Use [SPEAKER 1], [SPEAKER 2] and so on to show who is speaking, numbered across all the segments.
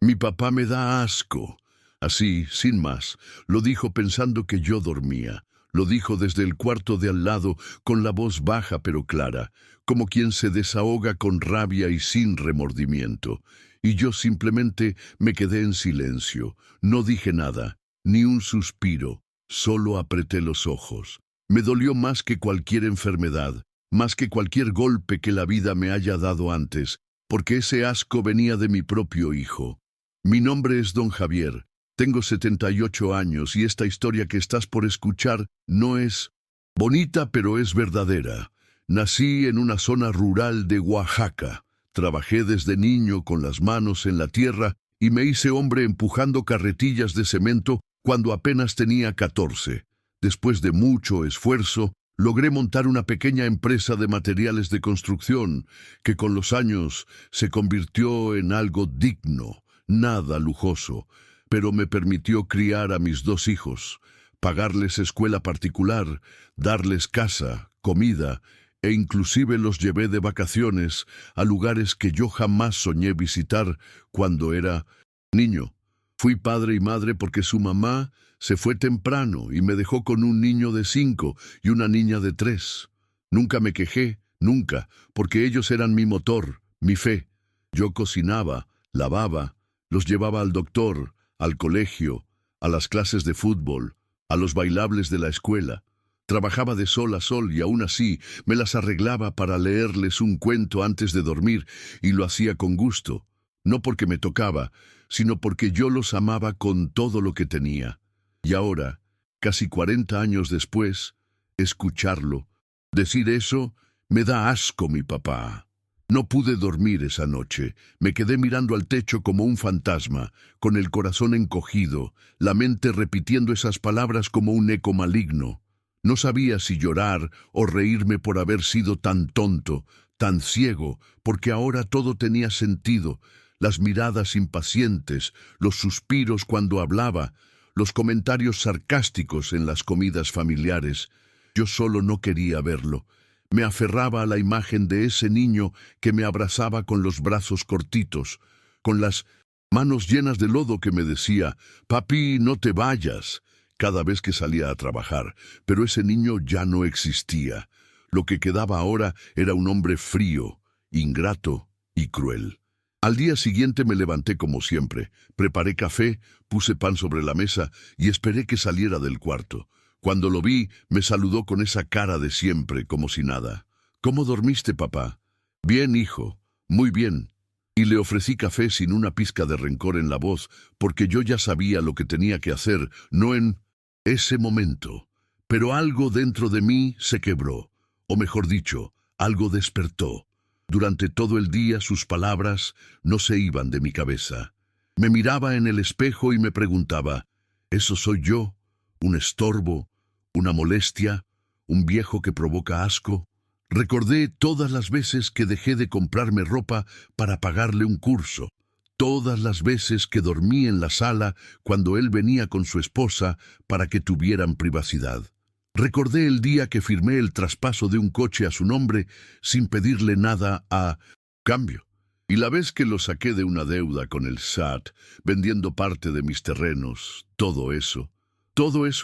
[SPEAKER 1] Mi papá me da asco. Así, sin más, lo dijo pensando que yo dormía. Lo dijo desde el cuarto de al lado, con la voz baja pero clara, como quien se desahoga con rabia y sin remordimiento. Y yo simplemente me quedé en silencio. No dije nada, ni un suspiro, solo apreté los ojos. Me dolió más que cualquier enfermedad, más que cualquier golpe que la vida me haya dado antes, porque ese asco venía de mi propio hijo. Mi nombre es Don Javier. Tengo 78 años y esta historia que estás por escuchar no es bonita, pero es verdadera. Nací en una zona rural de Oaxaca. Trabajé desde niño con las manos en la tierra y me hice hombre empujando carretillas de cemento cuando apenas tenía 14. Después de mucho esfuerzo, logré montar una pequeña empresa de materiales de construcción que con los años se convirtió en algo digno, nada lujoso, pero me permitió criar a mis 2 hijos, pagarles escuela particular, darles casa, comida, e inclusive los llevé de vacaciones a lugares que yo jamás soñé visitar cuando era niño. Fui padre y madre porque su mamá se fue temprano y me dejó con un niño de 5 y una niña de 3. Nunca me quejé, nunca, porque ellos eran mi motor, mi fe. Yo cocinaba, lavaba, los llevaba al doctor, al colegio, a las clases de fútbol, a los bailables de la escuela. Trabajaba de sol a sol y aún así me las arreglaba para leerles un cuento antes de dormir y lo hacía con gusto, no porque me tocaba, sino porque yo los amaba con todo lo que tenía. Y ahora, casi 40 años después, escucharlo, decir eso, me da asco mi papá. No pude dormir esa noche. Me quedé mirando al techo como un fantasma, con el corazón encogido, la mente repitiendo esas palabras como un eco maligno. No sabía si llorar o reírme por haber sido tan tonto, tan ciego, porque ahora todo tenía sentido. Las miradas impacientes, los suspiros cuando hablaba, los comentarios sarcásticos en las comidas familiares. Yo solo no quería verlo. Me aferraba a la imagen de ese niño que me abrazaba con los brazos cortitos, con las manos llenas de lodo que me decía, «Papi, no te vayas», cada vez que salía a trabajar. Pero ese niño ya no existía. Lo que quedaba ahora era un hombre frío, ingrato y cruel. Al día siguiente me levanté como siempre, preparé café, puse pan sobre la mesa y esperé que saliera del cuarto. Cuando lo vi, me saludó con esa cara de siempre, como si nada. «¿Cómo dormiste, papá?» «Bien, hijo, muy bien». Y le ofrecí café sin una pizca de rencor en la voz, porque yo ya sabía lo que tenía que hacer, no en ese momento. Pero algo dentro de mí se quebró, o mejor dicho, algo despertó. Durante todo el día sus palabras no se iban de mi cabeza. Me miraba en el espejo y me preguntaba, ¿eso soy yo? ¿Un estorbo? ¿Una molestia? ¿Un viejo que provoca asco? Recordé todas las veces que dejé de comprarme ropa para pagarle un curso. Todas las veces que dormí en la sala cuando él venía con su esposa para que tuvieran privacidad. Recordé el día que firmé el traspaso de un coche a su nombre sin pedirle nada a cambio. Y la vez que lo saqué de una deuda con el SAT, vendiendo parte de mis terrenos, todo eso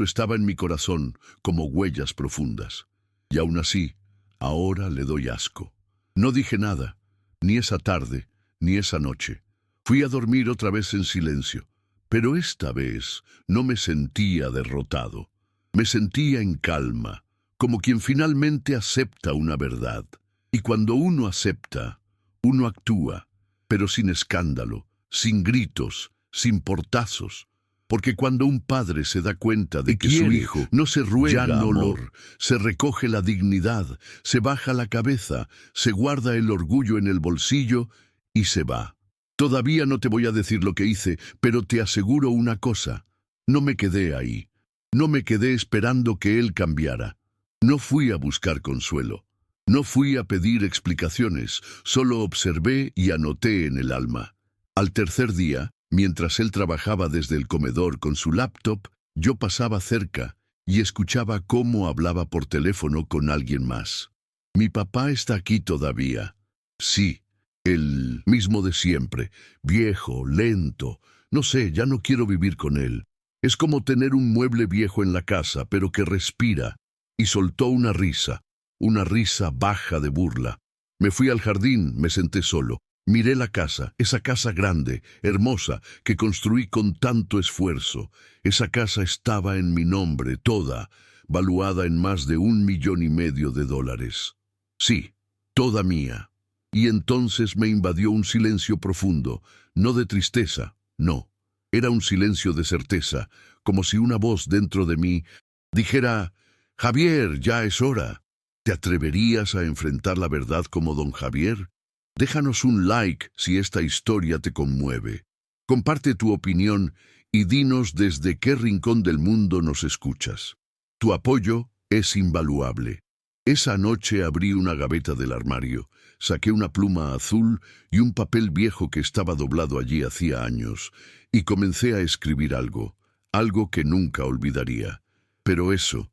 [SPEAKER 1] estaba en mi corazón como huellas profundas. Y aún así, ahora le doy asco. No dije nada, ni esa tarde, ni esa noche. Fui a dormir otra vez en silencio, pero esta vez no me sentía derrotado. Me sentía en calma, como quien finalmente acepta una verdad. Y cuando uno acepta, uno actúa, pero sin escándalo, sin gritos, sin portazos. Porque cuando un padre se da cuenta de que su hijo no se ruega amor, se recoge la dignidad, se baja la cabeza, se guarda el orgullo en el bolsillo y se va. Todavía no te voy a decir lo que hice, pero te aseguro una cosa. No me quedé ahí. No me quedé esperando que él cambiara. No fui a buscar consuelo. No fui a pedir explicaciones. Solo observé y anoté en el alma. Al tercer día, mientras él trabajaba desde el comedor con su laptop, yo pasaba cerca y escuchaba cómo hablaba por teléfono con alguien más. «Mi papá está aquí todavía». «Sí». El mismo de siempre, viejo, lento. No sé, ya no quiero vivir con él. Es como tener un mueble viejo en la casa, pero que respira. Y soltó una risa baja de burla. Me fui al jardín, me senté solo. Miré la casa, esa casa grande, hermosa, que construí con tanto esfuerzo. Esa casa estaba en mi nombre, toda, valuada en más de $1,500,000. Sí, toda mía. Y entonces me invadió un silencio profundo, no de tristeza, no. Era un silencio de certeza, como si una voz dentro de mí dijera: Javier, ya es hora. ¿Te atreverías a enfrentar la verdad como don Javier? Déjanos un like si esta historia te conmueve. Comparte tu opinión y dinos desde qué rincón del mundo nos escuchas. Tu apoyo es invaluable. Esa noche abrí una gaveta del armario, saqué una pluma azul y un papel viejo que estaba doblado allí hacía años, y comencé a escribir algo que nunca olvidaría. Pero eso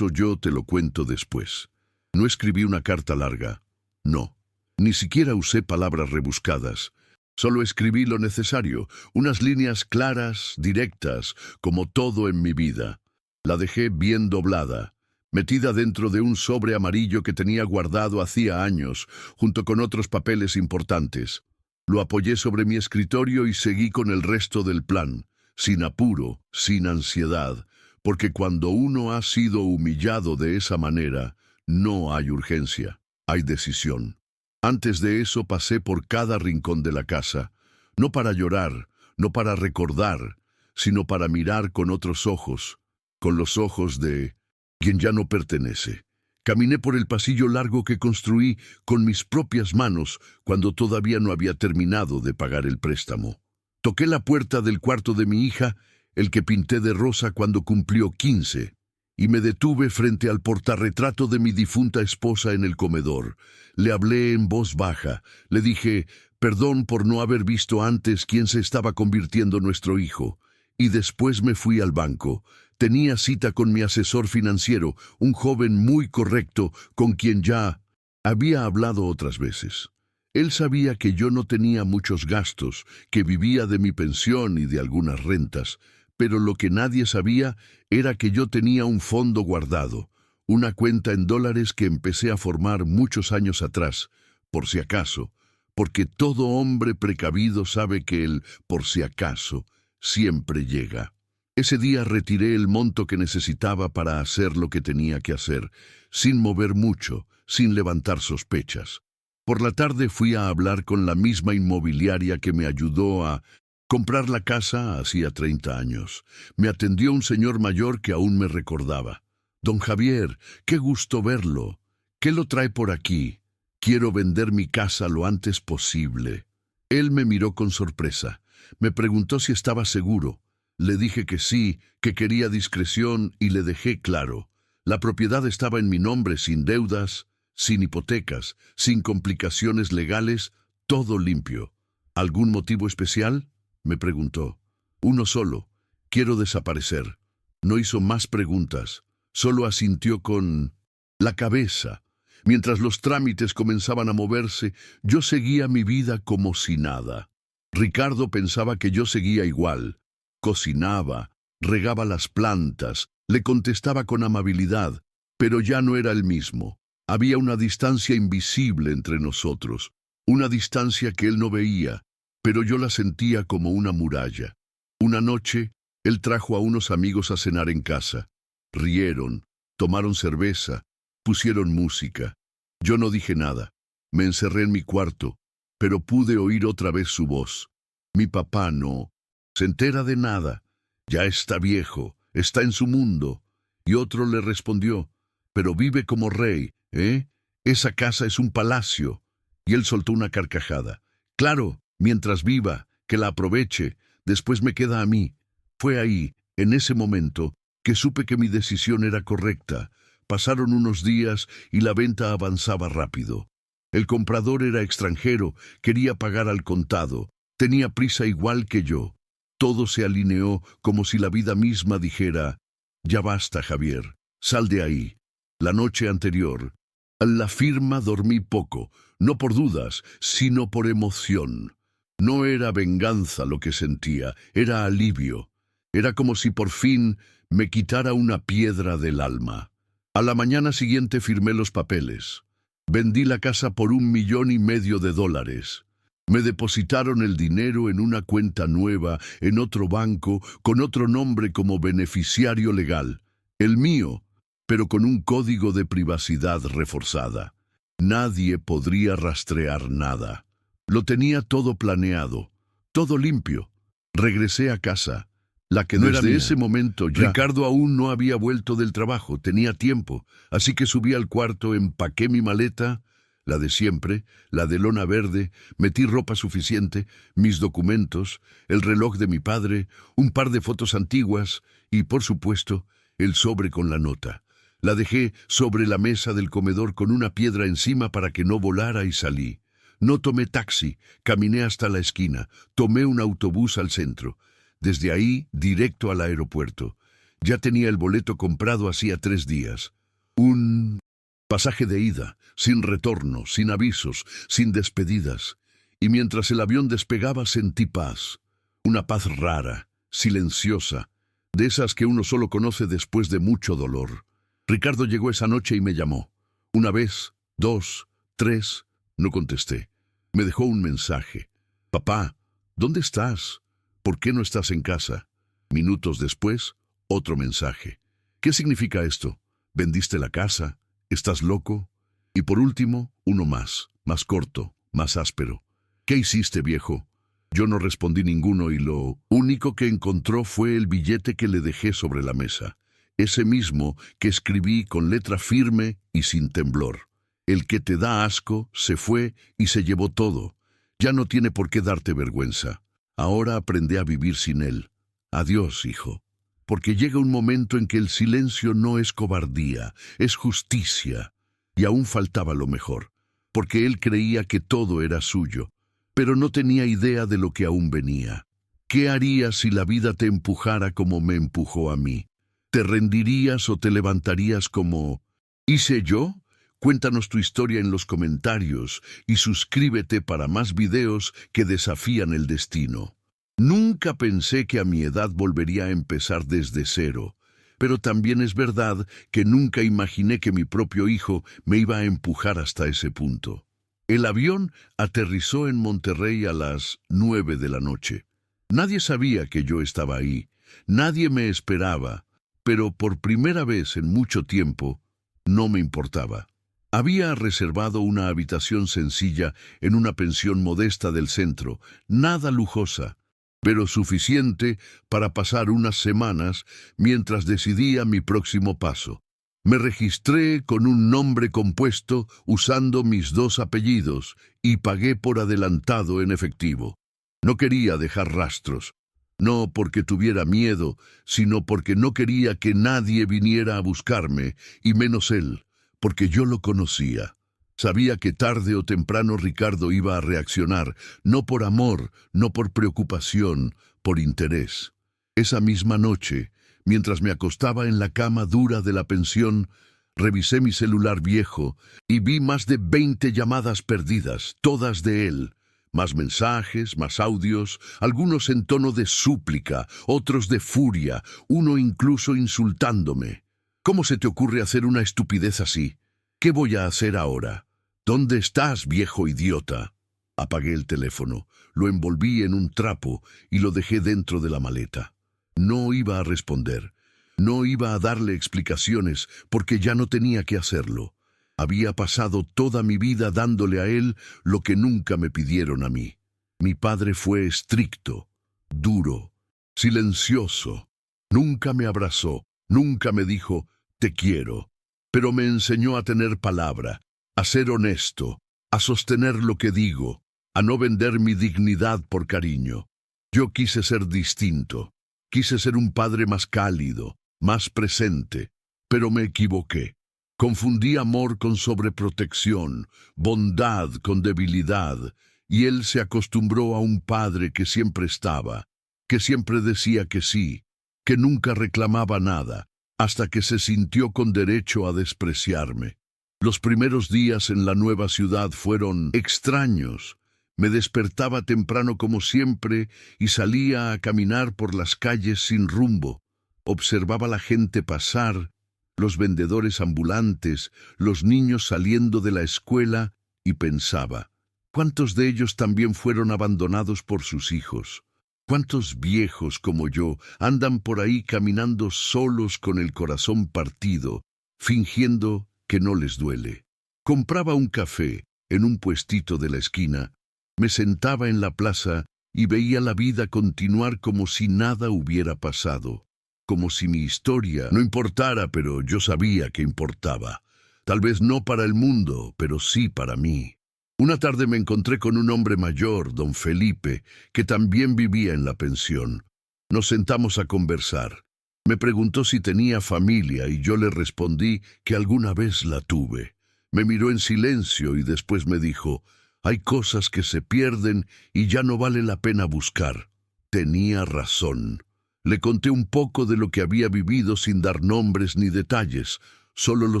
[SPEAKER 1] yo te lo cuento después. No escribí una carta larga, no. Ni siquiera usé palabras rebuscadas. Solo escribí lo necesario, unas líneas claras, directas, como todo en mi vida. La dejé bien doblada, metida dentro de un sobre amarillo que tenía guardado hacía años, junto con otros papeles importantes. Lo apoyé sobre mi escritorio y seguí con el resto del plan, sin apuro, sin ansiedad, porque cuando uno ha sido humillado de esa manera, no hay urgencia, hay decisión. Antes de eso pasé por cada rincón de la casa, no para llorar, no para recordar, sino para mirar con otros ojos, con los ojos de quien ya no pertenece. Caminé por el pasillo largo que construí con mis propias manos cuando todavía no había terminado de pagar el préstamo. Toqué la puerta del cuarto de mi hija, el que pinté de rosa cuando cumplió 15, y me detuve frente al portarretrato de mi difunta esposa en el comedor. Le hablé en voz baja, le dije: perdón por no haber visto antes quién se estaba convirtiendo nuestro hijo. Y después me fui al banco. Tenía cita con mi asesor financiero, un joven muy correcto con quien ya había hablado otras veces. Él sabía que yo no tenía muchos gastos, que vivía de mi pensión y de algunas rentas, pero lo que nadie sabía era que yo tenía un fondo guardado, una cuenta en dólares que empecé a formar muchos años atrás, por si acaso, porque todo hombre precavido sabe que el por si acaso siempre llega. Ese día retiré el monto que necesitaba para hacer lo que tenía que hacer, sin mover mucho, sin levantar sospechas. Por la tarde fui a hablar con la misma inmobiliaria que me ayudó a comprar la casa hacía 30 años. Me atendió un señor mayor que aún me recordaba. Don Javier, qué gusto verlo. ¿Qué lo trae por aquí? Quiero vender mi casa lo antes posible. Él me miró con sorpresa. Me preguntó si estaba seguro. Le dije que sí, que quería discreción y le dejé claro. La propiedad estaba en mi nombre, sin deudas, sin hipotecas, sin complicaciones legales, todo limpio. ¿Algún motivo especial?, me preguntó. Uno solo. Quiero desaparecer. No hizo más preguntas. Solo asintió con la cabeza. Mientras los trámites comenzaban a moverse, yo seguía mi vida como si nada. Ricardo pensaba que yo seguía igual. Cocinaba, regaba las plantas, le contestaba con amabilidad, pero ya no era el mismo. Había una distancia invisible entre nosotros, una distancia que él no veía, pero yo la sentía como una muralla. Una noche, él trajo a unos amigos a cenar en casa. Rieron, tomaron cerveza, pusieron música. Yo no dije nada. Me encerré en mi cuarto, pero pude oír otra vez su voz. Mi papá no se entera de nada. Ya está viejo, está en su mundo. Y otro le respondió: pero vive como rey, ¿eh? Esa casa es un palacio. Y él soltó una carcajada. Claro, mientras viva, que la aproveche, después me queda a mí. Fue ahí, en ese momento, que supe que mi decisión era correcta. Pasaron unos días y la venta avanzaba rápido. El comprador era extranjero, quería pagar al contado, tenía prisa igual que yo. Todo se alineó como si la vida misma dijera: ya basta, Javier, sal de ahí. La noche anterior, a la firma dormí poco. no por dudas, sino por emoción. No era venganza lo que sentía, era alivio. Era como si por fin me quitara una piedra del alma. A la mañana siguiente firmé los papeles. Vendí la casa por $1,500,000. Me depositaron el dinero en una cuenta nueva, en otro banco, con otro nombre como beneficiario legal. El mío, pero con un código de privacidad reforzada. Nadie podría rastrear nada. Lo tenía todo planeado, todo limpio. Regresé a casa. La que desde ese momento ya... Ricardo aún no había vuelto del trabajo, tenía tiempo, así que subí al cuarto, empaqué mi maleta, la de siempre, la de lona verde, metí ropa suficiente, mis documentos, el reloj de mi padre, un par de fotos antiguas y, por supuesto, el sobre con la nota. La dejé sobre la mesa del comedor con una piedra encima para que no volara y salí. No tomé taxi, caminé hasta la esquina, tomé un autobús al centro. Desde ahí, directo al aeropuerto. Ya tenía el boleto comprado hacía 3 días. Un pasaje de ida, sin retorno, sin avisos, sin despedidas. Y mientras el avión despegaba sentí paz. Una paz rara, silenciosa, de esas que uno solo conoce después de mucho dolor. Ricardo llegó esa noche y me llamó. 1 vez, 2, 3, no contesté. Me dejó un mensaje. Papá, ¿dónde estás? ¿Por qué no estás en casa? Minutos después, otro mensaje. ¿Qué significa esto? ¿Vendiste la casa? ¿Estás loco? Y por último, uno más corto, más áspero. ¿Qué hiciste, viejo? Yo no respondí ninguno y lo único que encontró fue el billete que le dejé sobre la mesa. Ese mismo que escribí con letra firme y sin temblor. El que te da asco se fue y se llevó todo. Ya no tiene por qué darte vergüenza. Ahora aprende a vivir sin él. Adiós, hijo. Porque llega un momento en que el silencio no es cobardía, es justicia. Y aún faltaba lo mejor, porque él creía que todo era suyo, pero no tenía idea de lo que aún venía. ¿Qué harías si la vida te empujara como me empujó a mí? ¿Te rendirías o te levantarías como hice yo? Cuéntanos tu historia en los comentarios y suscríbete para más videos que desafían el destino. Nunca pensé que a mi edad volvería a empezar desde cero, pero también es verdad que nunca imaginé que mi propio hijo me iba a empujar hasta ese punto. El avión aterrizó en Monterrey a las 9 de la noche. Nadie sabía que yo estaba ahí, nadie me esperaba, pero por primera vez en mucho tiempo no me importaba. Había reservado una habitación sencilla en una pensión modesta del centro, nada lujosa, pero suficiente para pasar unas semanas mientras decidía mi próximo paso. Me registré con un nombre compuesto usando mis 2 apellidos y pagué por adelantado en efectivo. No quería dejar rastros, no porque tuviera miedo, sino porque no quería que nadie viniera a buscarme, y menos él, porque yo lo conocía. Sabía que tarde o temprano Ricardo iba a reaccionar, no por amor, no por preocupación, por interés. Esa misma noche, mientras me acostaba en la cama dura de la pensión, revisé mi celular viejo y vi más de 20 llamadas perdidas, todas de él. Más mensajes, más audios, algunos en tono de súplica, otros de furia, uno incluso insultándome. ¿Cómo se te ocurre hacer una estupidez así? ¿Qué voy a hacer ahora? ¿Dónde estás, viejo idiota? Apagué el teléfono, lo envolví en un trapo y lo dejé dentro de la maleta. No iba a responder, no iba a darle explicaciones porque ya no tenía que hacerlo. Había pasado toda mi vida dándole a él lo que nunca me pidieron a mí. Mi padre fue estricto, duro, silencioso. Nunca me abrazó, nunca me dijo, te quiero. Pero me enseñó a tener palabra, a ser honesto, a sostener lo que digo, a no vender mi dignidad por cariño. Yo quise ser distinto, quise ser un padre más cálido, más presente, pero me equivoqué. Confundí amor con sobreprotección, bondad con debilidad, y él se acostumbró a un padre que siempre estaba, que siempre decía que sí, que nunca reclamaba nada, hasta que se sintió con derecho a despreciarme. Los primeros días en la nueva ciudad fueron extraños. Me despertaba temprano como siempre y salía a caminar por las calles sin rumbo. Observaba la gente pasar, los vendedores ambulantes, los niños saliendo de la escuela y pensaba, ¿cuántos de ellos también fueron abandonados por sus hijos? ¿Cuántos viejos como yo andan por ahí caminando solos con el corazón partido, fingiendo que no les duele? Compraba un café en un puestito de la esquina, me sentaba en la plaza y veía la vida continuar como si nada hubiera pasado, como si mi historia no importara, pero yo sabía que importaba. Tal vez no para el mundo, pero sí para mí. Una tarde me encontré con un hombre mayor, don Felipe, que también vivía en la pensión. Nos sentamos a conversar. Me preguntó si tenía familia y yo le respondí que alguna vez la tuve. Me miró en silencio y después me dijo, hay cosas que se pierden y ya no vale la pena buscar. Tenía razón. Le conté un poco de lo que había vivido sin dar nombres ni detalles, solo lo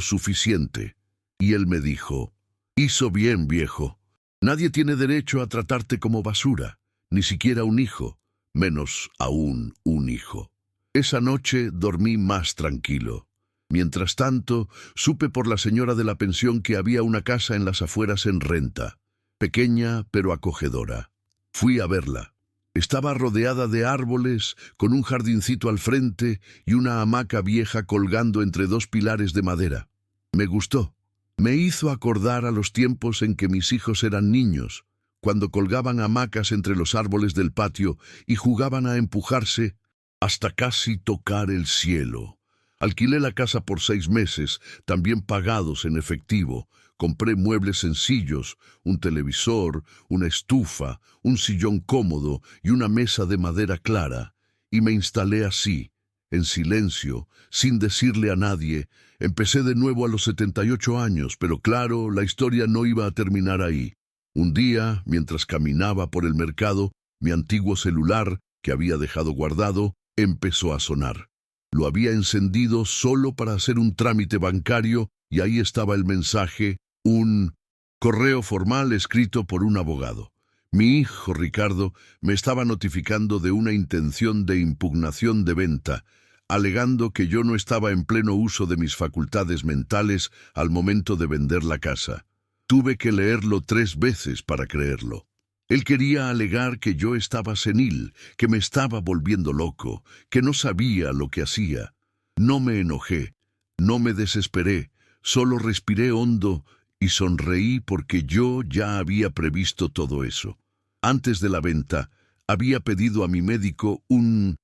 [SPEAKER 1] suficiente. Y él me dijo, hizo bien, viejo. Nadie tiene derecho a tratarte como basura, ni siquiera un hijo, menos aún un hijo. Esa noche dormí más tranquilo. Mientras tanto, supe por la señora de la pensión que había una casa en las afueras en renta, pequeña pero acogedora. Fui a verla. Estaba rodeada de árboles, con un jardincito al frente y una hamaca vieja colgando entre dos pilares de madera. Me gustó. Me hizo acordar a los tiempos en que mis hijos eran niños, cuando colgaban hamacas entre los árboles del patio y jugaban a empujarse hasta casi tocar el cielo. Alquilé la casa por 6 meses, también pagados en efectivo. Compré muebles sencillos, un televisor, una estufa, un sillón cómodo y una mesa de madera clara, y me instalé así, en silencio, sin decirle a nadie. Empecé de nuevo a los 78 años, pero claro, la historia no iba a terminar ahí. Un día, mientras caminaba por el mercado, mi antiguo celular, que había dejado guardado, empezó a sonar. Lo había encendido solo para hacer un trámite bancario y ahí estaba el mensaje, un correo formal escrito por un abogado. Mi hijo Ricardo me estaba notificando de una intención de impugnación de venta, alegando que yo no estaba en pleno uso de mis facultades mentales al momento de vender la casa. Tuve que leerlo 3 veces para creerlo. Él quería alegar que yo estaba senil, que me estaba volviendo loco, que no sabía lo que hacía. No me enojé, no me desesperé, solo respiré hondo y sonreí porque yo ya había previsto todo eso. Antes de la venta, había pedido a mi médico un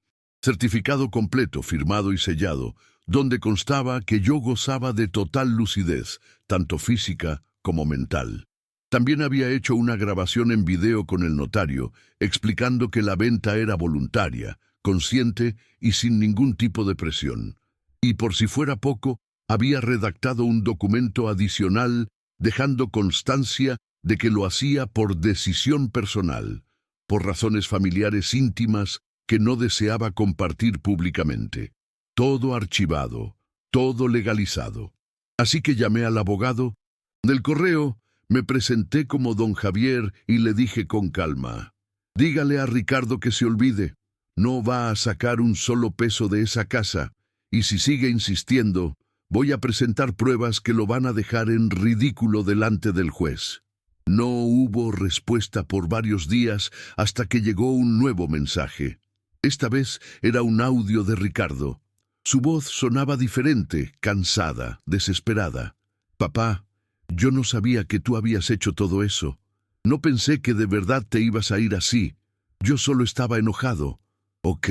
[SPEAKER 1] certificado completo, firmado y sellado, donde constaba que yo gozaba de total lucidez, tanto física como mental. También había hecho una grabación en video con el notario, explicando que la venta era voluntaria, consciente y sin ningún tipo de presión. Y por si fuera poco, había redactado un documento adicional dejando constancia de que lo hacía por decisión personal, por razones familiares íntimas que no deseaba compartir públicamente. Todo archivado, todo legalizado. Así que llamé al abogado. Del correo me presenté como don Javier y le dije con calma, dígale a Ricardo que se olvide, no va a sacar un solo peso de esa casa, y si sigue insistiendo, voy a presentar pruebas que lo van a dejar en ridículo delante del juez. No hubo respuesta por varios días hasta que llegó un nuevo mensaje. Esta vez era un audio de Ricardo. Su voz sonaba diferente, cansada, desesperada. Papá, yo no sabía que tú habías hecho todo eso. No pensé que de verdad te ibas a ir así. Yo solo estaba enojado. ¿Ok?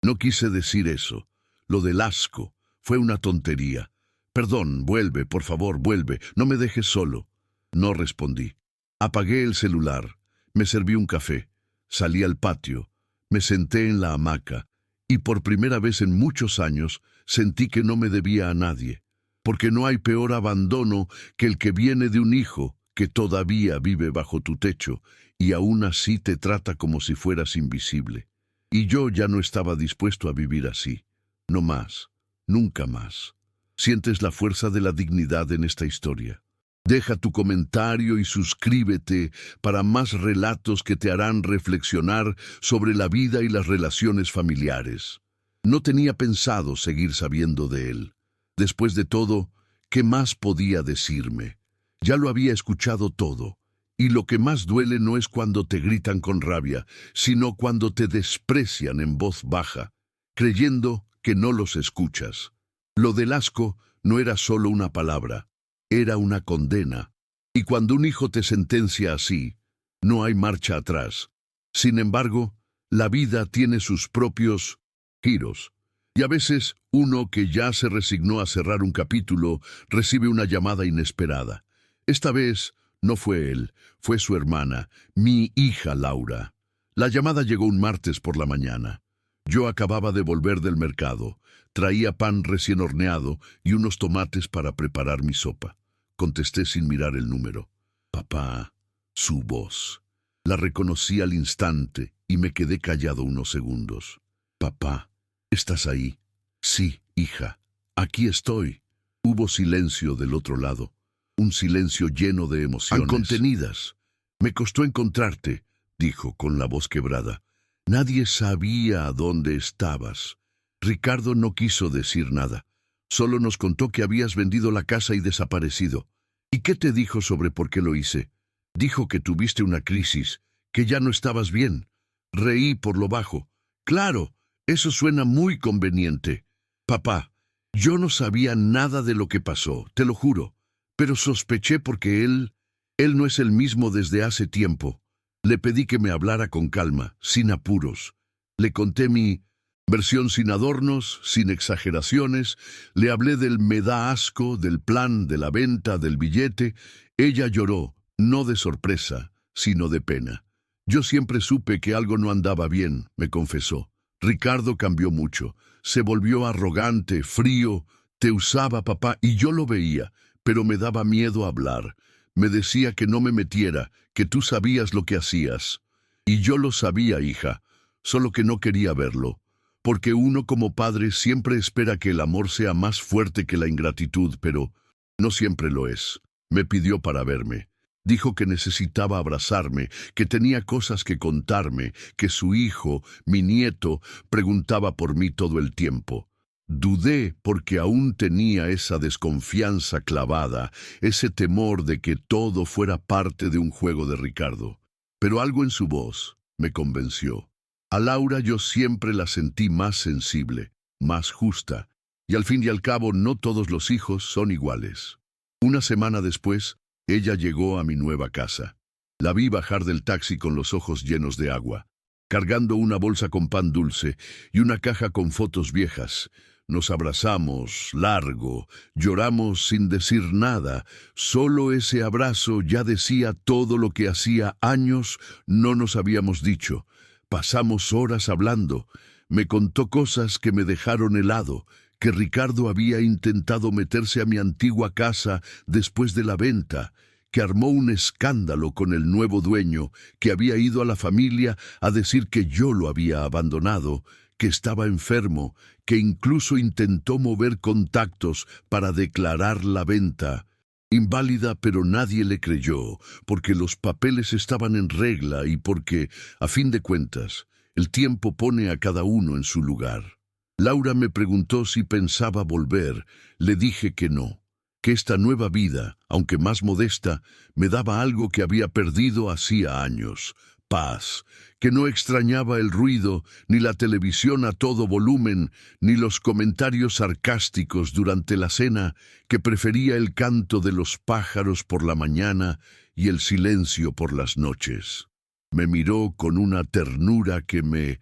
[SPEAKER 1] No quise decir eso. Lo del asco fue una tontería. Perdón, vuelve, por favor, vuelve. No me dejes solo. No respondí. Apagué el celular. Me serví un café. Salí al patio. Me senté en la hamaca. Y por primera vez en muchos años sentí que no me debía a nadie. Porque no hay peor abandono que el que viene de un hijo que todavía vive bajo tu techo y aún así te trata como si fueras invisible. Y yo ya no estaba dispuesto a vivir así. No más, nunca más. Sientes la fuerza de la dignidad en esta historia. Deja tu comentario y suscríbete para más relatos que te harán reflexionar sobre la vida y las relaciones familiares. No tenía pensado seguir sabiendo de él. Después de todo, ¿qué más podía decirme? Ya lo había escuchado todo. Y lo que más duele no es cuando te gritan con rabia, sino cuando te desprecian en voz baja, creyendo que no los escuchas. Lo del asco no era solo una palabra, era una condena. Y cuando un hijo te sentencia así, no hay marcha atrás. Sin embargo, la vida tiene sus propios giros. Y a veces, uno que ya se resignó a cerrar un capítulo, recibe una llamada inesperada. Esta vez no fue él, fue su hermana, mi hija Laura. La llamada llegó un martes por la mañana. Yo acababa de volver del mercado. Traía pan recién horneado y unos tomates para preparar mi sopa. Contesté sin mirar el número. Papá, su voz. La reconocí al instante y me quedé callado unos segundos. Papá, ¿estás ahí? Sí, hija, aquí estoy. Hubo silencio del otro lado. Un silencio lleno de emociones contenidas. Me costó encontrarte, dijo con la voz quebrada. Nadie sabía a dónde estabas. Ricardo no quiso decir nada. Solo nos contó que habías vendido la casa y desaparecido. ¿Y qué te dijo sobre por qué lo hice? Dijo que tuviste una crisis, que ya no estabas bien. Reí por lo bajo. Claro, eso suena muy conveniente. Papá, yo no sabía nada de lo que pasó, te lo juro. Pero sospeché porque él no es el mismo desde hace tiempo. Le pedí que me hablara con calma, sin apuros. Le conté mi versión sin adornos, sin exageraciones. Le hablé del me da asco, del plan, de la venta, del billete. Ella lloró, no de sorpresa, sino de pena. Yo siempre supe que algo no andaba bien, me confesó. Ricardo cambió mucho. Se volvió arrogante, frío. Te usaba, papá, y yo lo veía. Pero me daba miedo hablar. Me decía que no me metiera, que tú sabías lo que hacías. Y yo lo sabía, hija, solo que no quería verlo. Porque uno como padre siempre espera que el amor sea más fuerte que la ingratitud, pero no siempre lo es. Me pidió para verme. Dijo que necesitaba abrazarme, que tenía cosas que contarme, que su hijo, mi nieto, preguntaba por mí todo el tiempo. Dudé porque aún tenía esa desconfianza clavada, ese temor de que todo fuera parte de un juego de Ricardo. Pero algo en su voz me convenció. A Laura yo siempre la sentí más sensible, más justa, y al fin y al cabo no todos los hijos son iguales. Una semana después, ella llegó a mi nueva casa. La vi bajar del taxi con los ojos llenos de agua, cargando una bolsa con pan dulce y una caja con fotos viejas. Nos abrazamos, largo, lloramos sin decir nada. Solo ese abrazo ya decía todo lo que hacía años no nos habíamos dicho. Pasamos horas hablando. Me contó cosas que me dejaron helado, que Ricardo había intentado meterse a mi antigua casa después de la venta, que armó un escándalo con el nuevo dueño, que había ido a la familia a decir que yo lo había abandonado, que estaba enfermo, que incluso intentó mover contactos para declarar la venta. Inválida, pero nadie le creyó, porque los papeles estaban en regla y porque, a fin de cuentas, el tiempo pone a cada uno en su lugar. Laura me preguntó si pensaba volver. Le dije que no, que esta nueva vida, aunque más modesta, me daba algo que había perdido hacía años: paz, que no extrañaba el ruido, ni la televisión a todo volumen, ni los comentarios sarcásticos durante la cena, que prefería el canto de los pájaros por la mañana y el silencio por las noches. Me miró con una ternura que me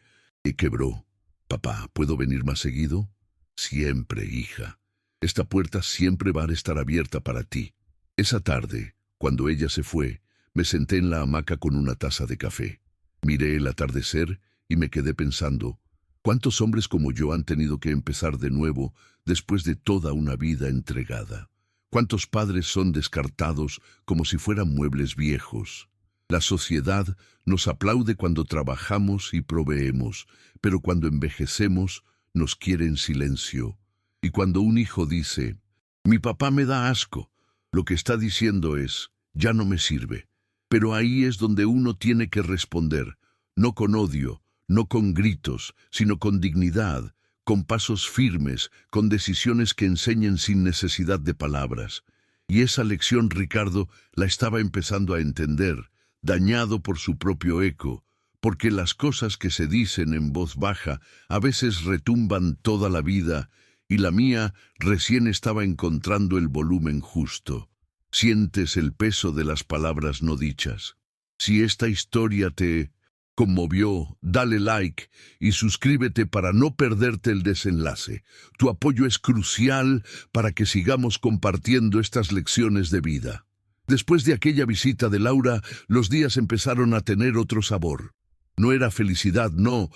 [SPEAKER 1] quebró. Papá, ¿puedo venir más seguido? Siempre, hija. Esta puerta siempre va a estar abierta para ti. Esa tarde, cuando ella se fue, me senté en la hamaca con una taza de café. Miré el atardecer y me quedé pensando, ¿cuántos hombres como yo han tenido que empezar de nuevo después de toda una vida entregada? ¿Cuántos padres son descartados como si fueran muebles viejos? La sociedad nos aplaude cuando trabajamos y proveemos, pero cuando envejecemos nos quiere en silencio. Y cuando un hijo dice, Mi papá me da asco. Lo que está diciendo es, ya no me sirve. Pero ahí es donde uno tiene que responder, no con odio, no con gritos, sino con dignidad, con pasos firmes, con decisiones que enseñen sin necesidad de palabras. Y esa lección Ricardo la estaba empezando a entender, dañado por su propio eco, porque las cosas que se dicen en voz baja a veces retumban toda la vida, y la mía recién estaba encontrando el volumen justo. Sientes el peso de las palabras no dichas. Si esta historia te conmovió, dale like y suscríbete para no perderte el desenlace. Tu apoyo es crucial para que sigamos compartiendo estas lecciones de vida. Después de aquella visita de Laura, los días empezaron a tener otro sabor. No era felicidad, no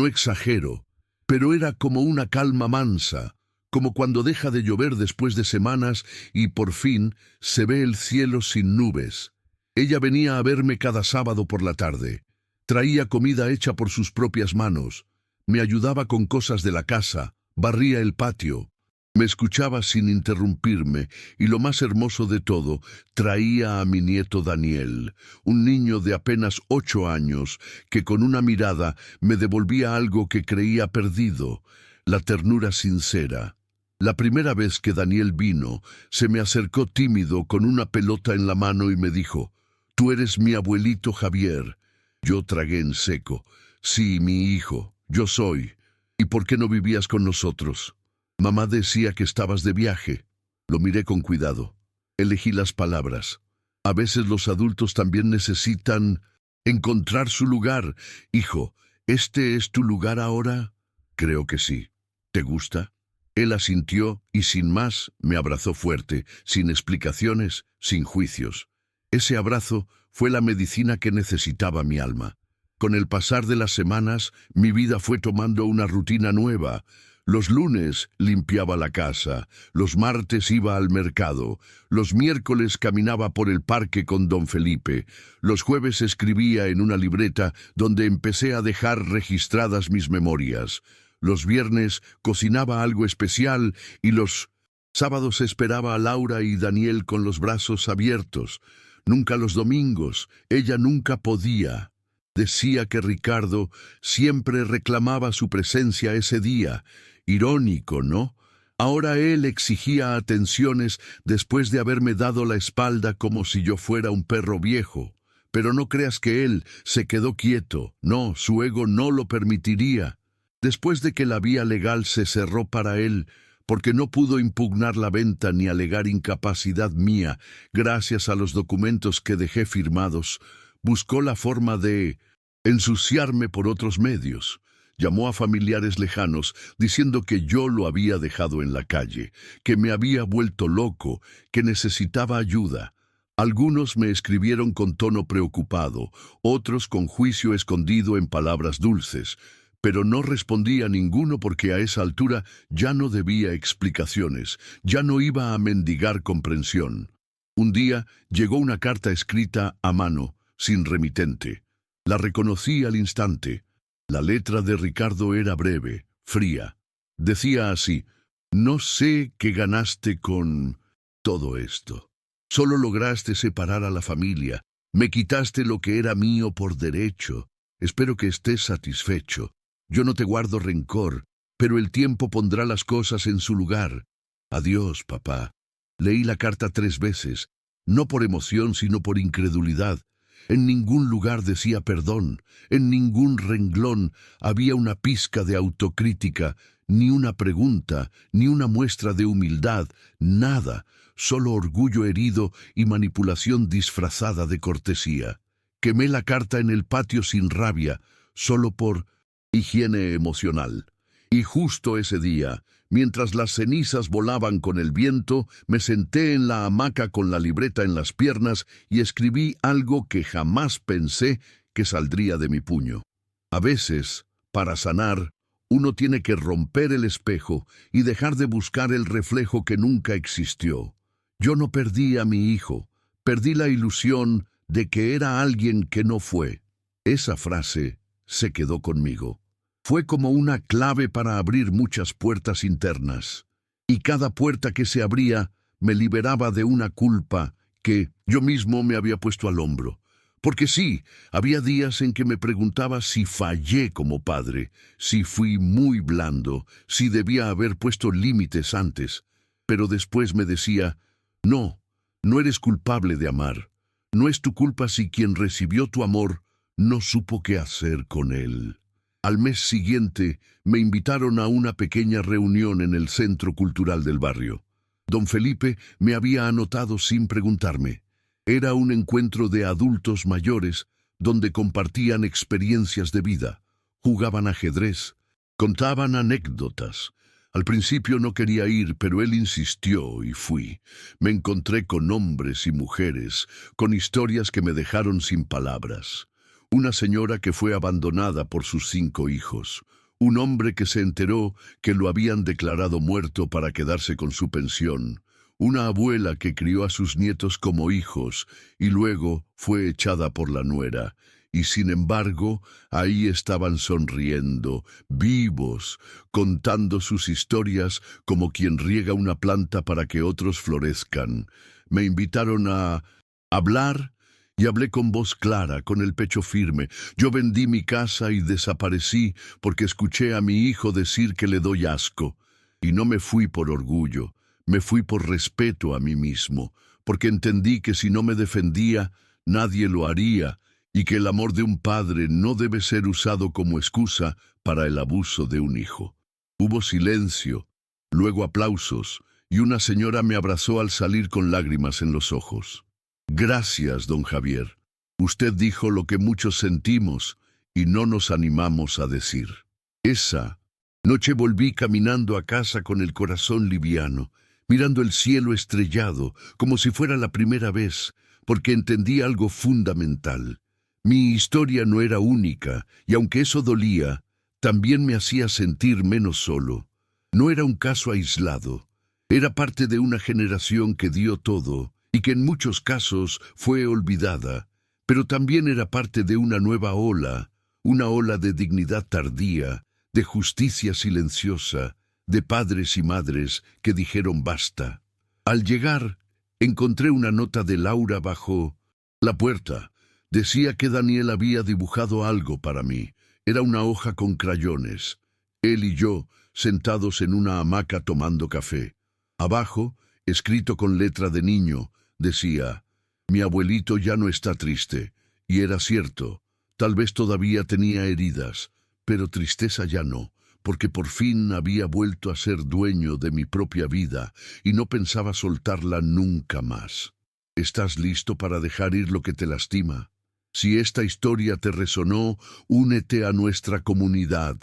[SPEAKER 1] exagero, pero era como una calma mansa, como cuando deja de llover después de semanas y por fin se ve el cielo sin nubes. Ella venía a verme cada sábado por la tarde. Traía comida hecha por sus propias manos. Me ayudaba con cosas de la casa, barría el patio. Me escuchaba sin interrumpirme y lo más hermoso de todo, traía a mi nieto Daniel, un niño de apenas 8 años, que con una mirada me devolvía algo que creía perdido, la ternura sincera. La primera vez que Daniel vino, se me acercó tímido con una pelota en la mano y me dijo, «Tú eres mi abuelito Javier». Yo tragué en seco. «Sí, mi hijo, yo soy. ¿Y por qué no vivías con nosotros?» «Mamá decía que estabas de viaje». Lo miré con cuidado. Elegí las palabras. A veces los adultos también necesitan encontrar su lugar. «Hijo, ¿este es tu lugar ahora?» «Creo que sí. ¿Te gusta?» Él asintió y sin más me abrazó fuerte, sin explicaciones, sin juicios. Ese abrazo fue la medicina que necesitaba mi alma. Con el pasar de las semanas, mi vida fue tomando una rutina nueva. Los lunes limpiaba la casa, los martes iba al mercado, los miércoles caminaba por el parque con don Felipe, los jueves escribía en una libreta donde empecé a dejar registradas mis memorias. Los viernes cocinaba algo especial y los sábados esperaba a Laura y Daniel con los brazos abiertos. Nunca los domingos, ella nunca podía. Decía que Ricardo siempre reclamaba su presencia ese día. Irónico, ¿no? Ahora él exigía atenciones después de haberme dado la espalda como si yo fuera un perro viejo. Pero no creas que él se quedó quieto. No, su ego no lo permitiría. Después de que la vía legal se cerró para él, porque no pudo impugnar la venta ni alegar incapacidad mía, gracias a los documentos que dejé firmados, buscó la forma de ensuciarme por otros medios. Llamó a familiares lejanos, diciendo que yo lo había dejado en la calle, que me había vuelto loco, que necesitaba ayuda. Algunos me escribieron con tono preocupado, otros con juicio escondido en palabras dulces, pero no respondí a ninguno porque a esa altura ya no debía explicaciones, ya no iba a mendigar comprensión. Un día llegó una carta escrita a mano, sin remitente. La reconocí al instante. La letra de Ricardo era breve, fría. Decía así: «No sé qué ganaste con todo esto. Solo lograste separar a la familia. Me quitaste lo que era mío por derecho. Espero que estés satisfecho. Yo no te guardo rencor, pero el tiempo pondrá las cosas en su lugar. Adiós, papá». Leí la carta 3 veces, no por emoción sino por incredulidad. En ningún lugar decía perdón, en ningún renglón había una pizca de autocrítica, ni una pregunta, ni una muestra de humildad, nada, solo orgullo herido y manipulación disfrazada de cortesía. Quemé la carta en el patio sin rabia, solo por higiene emocional. Y justo ese día, mientras las cenizas volaban con el viento, me senté en la hamaca con la libreta en las piernas y escribí algo que jamás pensé que saldría de mi puño. A veces, para sanar, uno tiene que romper el espejo y dejar de buscar el reflejo que nunca existió. Yo no perdí a mi hijo, perdí la ilusión de que era alguien que no fue. Esa frase se quedó conmigo. Fue como una clave para abrir muchas puertas internas. Y cada puerta que se abría me liberaba de una culpa que yo mismo me había puesto al hombro. Porque sí, había días en que me preguntaba si fallé como padre, si fui muy blando, si debía haber puesto límites antes. Pero después me decía, no, no eres culpable de amar. No es tu culpa si quien recibió tu amor no supo qué hacer con él. Al mes siguiente me invitaron a una pequeña reunión en el Centro Cultural del barrio. Don Felipe me había anotado sin preguntarme. Era un encuentro de adultos mayores donde compartían experiencias de vida, jugaban ajedrez, contaban anécdotas. Al principio no quería ir, pero él insistió y fui. Me encontré con hombres y mujeres, con historias que me dejaron sin palabras. Una señora que fue abandonada por sus 5 hijos. Un hombre que se enteró que lo habían declarado muerto para quedarse con su pensión. Una abuela que crió a sus nietos como hijos y luego fue echada por la nuera. Y sin embargo, ahí estaban sonriendo, vivos, contando sus historias como quien riega una planta para que otros florezcan. Me invitaron a hablar y hablé con voz clara, con el pecho firme. Yo vendí mi casa y desaparecí porque escuché a mi hijo decir que le doy asco. Y no me fui por orgullo. Me fui por respeto a mí mismo, porque entendí que si no me defendía, nadie lo haría, y que el amor de un padre no debe ser usado como excusa para el abuso de un hijo. Hubo silencio, luego aplausos, y una señora me abrazó al salir con lágrimas en los ojos. Gracias, don Javier. Usted dijo lo que muchos sentimos y no nos animamos a decir. Esa noche volví caminando a casa con el corazón liviano, mirando el cielo estrellado, como si fuera la primera vez, porque entendí algo fundamental. Mi historia no era única, y aunque eso dolía, también me hacía sentir menos solo. No era un caso aislado, era parte de una generación que dio todo, y que en muchos casos fue olvidada, pero también era parte de una nueva ola, una ola de dignidad tardía, de justicia silenciosa, de padres y madres que dijeron basta. Al llegar, encontré una nota de Laura bajo la puerta. Decía que Daniel había dibujado algo para mí. Era una hoja con crayones. Él y yo, sentados en una hamaca tomando café. Abajo, escrito con letra de niño, decía, mi abuelito ya no está triste. Y era cierto, tal vez todavía tenía heridas, pero tristeza ya no, porque por fin había vuelto a ser dueño de mi propia vida y no pensaba soltarla nunca más. ¿Estás listo para dejar ir lo que te lastima? Si esta historia te resonó, únete a nuestra comunidad.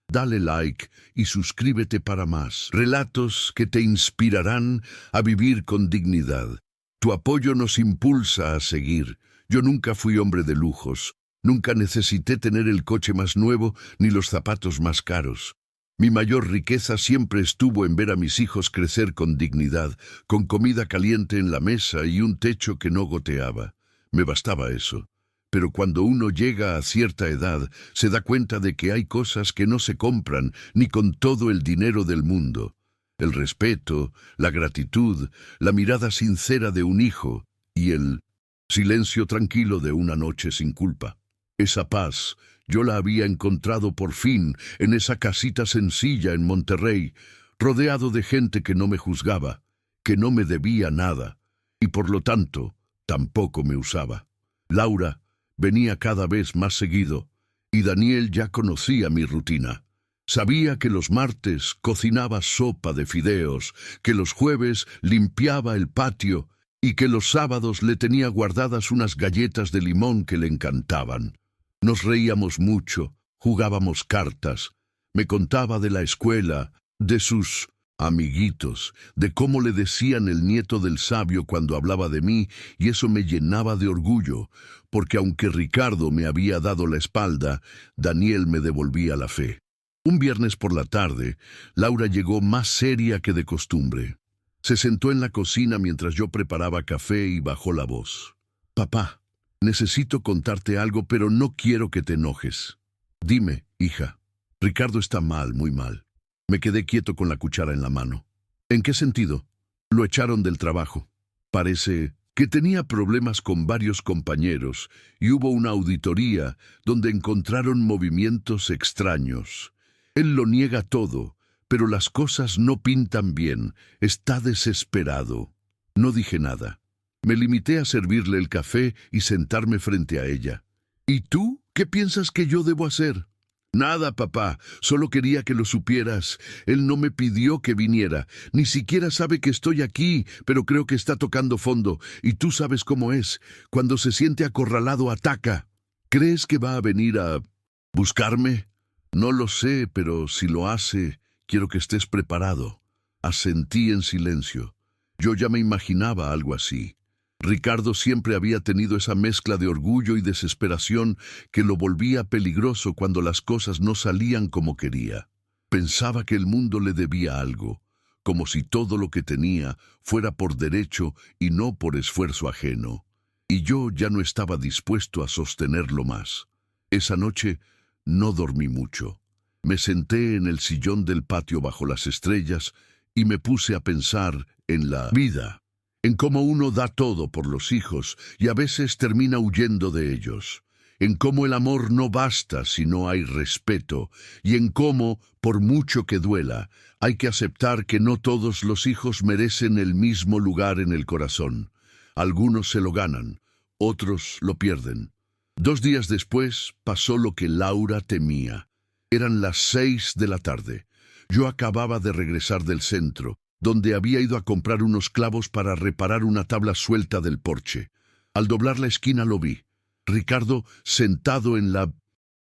[SPEAKER 1] Dale like y suscríbete para más relatos que te inspirarán a vivir con dignidad. Tu apoyo nos impulsa a seguir. Yo nunca fui hombre de lujos. Nunca necesité tener el coche más nuevo ni los zapatos más caros. Mi mayor riqueza siempre estuvo en ver a mis hijos crecer con dignidad, con comida caliente en la mesa y un techo que no goteaba. Me bastaba eso. Pero cuando uno llega a cierta edad, se da cuenta de que hay cosas que no se compran ni con todo el dinero del mundo. El respeto, la gratitud, la mirada sincera de un hijo y el silencio tranquilo de una noche sin culpa. Esa paz, yo la había encontrado por fin en esa casita sencilla en Monterrey, rodeado de gente que no me juzgaba, que no me debía nada, y por lo tanto, tampoco me usaba. Laura venía cada vez más seguido, y Daniel ya conocía mi rutina. Sabía que los martes cocinaba sopa de fideos, que los jueves limpiaba el patio, y que los sábados le tenía guardadas unas galletas de limón que le encantaban. Nos reíamos mucho, jugábamos cartas, me contaba de la escuela, de sus amiguitos, de cómo le decían el nieto del sabio cuando hablaba de mí, y eso me llenaba de orgullo, porque aunque Ricardo me había dado la espalda, Daniel me devolvía la fe. Un viernes por la tarde, Laura llegó más seria que de costumbre. Se sentó en la cocina mientras yo preparaba café y bajó la voz. Papá, necesito contarte algo, pero no quiero que te enojes. Dime, hija. Ricardo está mal, muy mal. Me quedé quieto con la cuchara en la mano. ¿En qué sentido? Lo echaron del trabajo. Parece que tenía problemas con varios compañeros y hubo una auditoría donde encontraron movimientos extraños. Él lo niega todo, pero las cosas no pintan bien. Está desesperado. No dije nada. Me limité a servirle el café y sentarme frente a ella. ¿Y tú? ¿Qué piensas que yo debo hacer? Nada, papá. Solo quería que lo supieras. Él no me pidió que viniera. Ni siquiera sabe que estoy aquí, pero creo que está tocando fondo. Y tú sabes cómo es. Cuando se siente acorralado, ataca. ¿Crees que va a venir a buscarme? No lo sé, pero si lo hace, quiero que estés preparado. Asentí en silencio. Yo ya me imaginaba algo así. Ricardo siempre había tenido esa mezcla de orgullo y desesperación que lo volvía peligroso cuando las cosas no salían como quería. Pensaba que el mundo le debía algo, como si todo lo que tenía fuera por derecho y no por esfuerzo ajeno. Y yo ya no estaba dispuesto a sostenerlo más. Esa noche no dormí mucho. Me senté en el sillón del patio bajo las estrellas y me puse a pensar en la vida. En cómo uno da todo por los hijos y a veces termina huyendo de ellos, en cómo el amor no basta si no hay respeto, y en cómo, por mucho que duela, hay que aceptar que no todos los hijos merecen el mismo lugar en el corazón. Algunos se lo ganan, otros lo pierden. 2 días después pasó lo que Laura temía. Eran las 6 de la tarde. Yo acababa de regresar del centro, donde había ido a comprar unos clavos para reparar una tabla suelta del porche. Al doblar la esquina lo vi. Ricardo sentado en la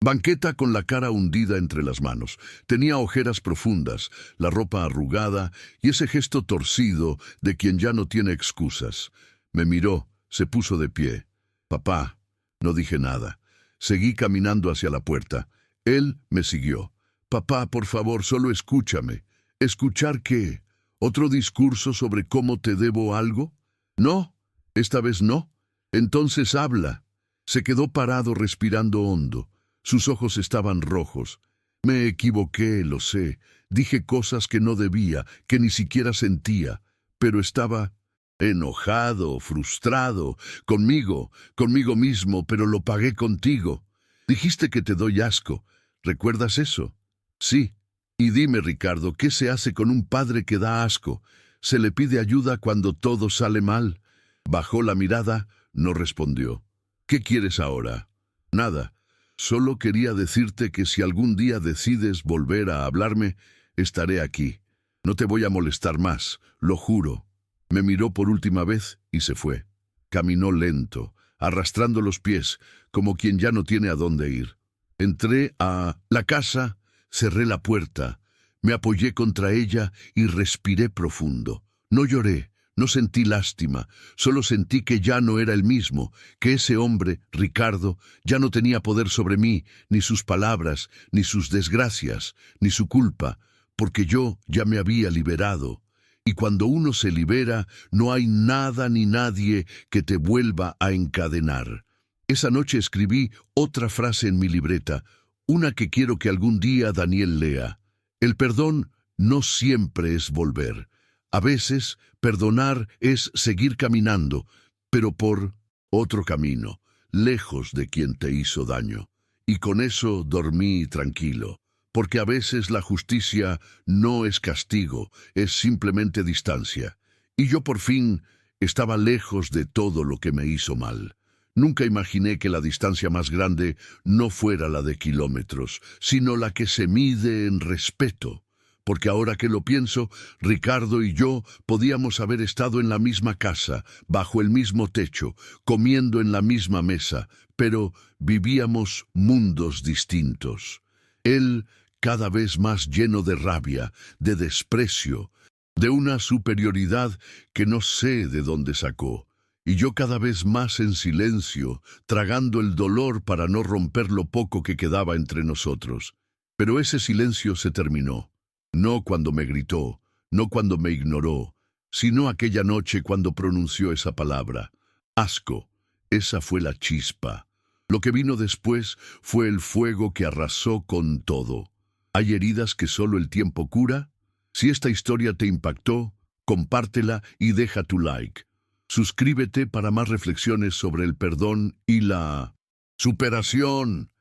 [SPEAKER 1] banqueta con la cara hundida entre las manos. Tenía ojeras profundas, la ropa arrugada y ese gesto torcido de quien ya no tiene excusas. Me miró, se puso de pie. Papá, no dije nada. Seguí caminando hacia la puerta. Él me siguió. Papá, por favor, solo escúchame. ¿Escuchar qué? ¿Otro discurso sobre cómo te debo algo? No, esta vez no. Entonces habla. Se quedó parado respirando hondo. Sus ojos estaban rojos. Me equivoqué, lo sé. Dije cosas que no debía, que ni siquiera sentía. Pero estaba enojado, frustrado, conmigo mismo, pero lo pagué contigo. Dijiste que te doy asco. ¿Recuerdas eso? Sí. Y dime, Ricardo, ¿qué se hace con un padre que da asco? ¿Se le pide ayuda cuando todo sale mal? Bajó la mirada, no respondió. ¿Qué quieres ahora? Nada. Solo quería decirte que si algún día decides volver a hablarme, estaré aquí. No te voy a molestar más, lo juro. Me miró por última vez y se fue. Caminó lento, arrastrando los pies, como quien ya no tiene a dónde ir. Entré a la casa. Cerré la puerta, me apoyé contra ella y respiré profundo. No lloré, no sentí lástima, solo sentí que ya no era el mismo, que ese hombre, Ricardo, ya no tenía poder sobre mí, ni sus palabras, ni sus desgracias, ni su culpa, porque yo ya me había liberado. Y cuando uno se libera, no hay nada ni nadie que te vuelva a encadenar. Esa noche escribí otra frase en mi libreta, una que quiero que algún día Daniel lea. El perdón no siempre es volver. A veces, perdonar es seguir caminando, pero por otro camino, lejos de quien te hizo daño. Y con eso dormí tranquilo, porque a veces la justicia no es castigo, es simplemente distancia. Y yo por fin estaba lejos de todo lo que me hizo mal. Nunca imaginé que la distancia más grande no fuera la de kilómetros, sino la que se mide en respeto. Porque ahora que lo pienso, Ricardo y yo podíamos haber estado en la misma casa, bajo el mismo techo, comiendo en la misma mesa, pero vivíamos mundos distintos. Él cada vez más lleno de rabia, de desprecio, de una superioridad que no sé de dónde sacó. Y yo cada vez más en silencio, tragando el dolor para no romper lo poco que quedaba entre nosotros. Pero ese silencio se terminó. No cuando me gritó, no cuando me ignoró, sino aquella noche cuando pronunció esa palabra. Asco. Esa fue la chispa. Lo que vino después fue el fuego que arrasó con todo. ¿Hay heridas que solo el tiempo cura? Si esta historia te impactó, compártela y deja tu like. Suscríbete para más reflexiones sobre el perdón y la superación.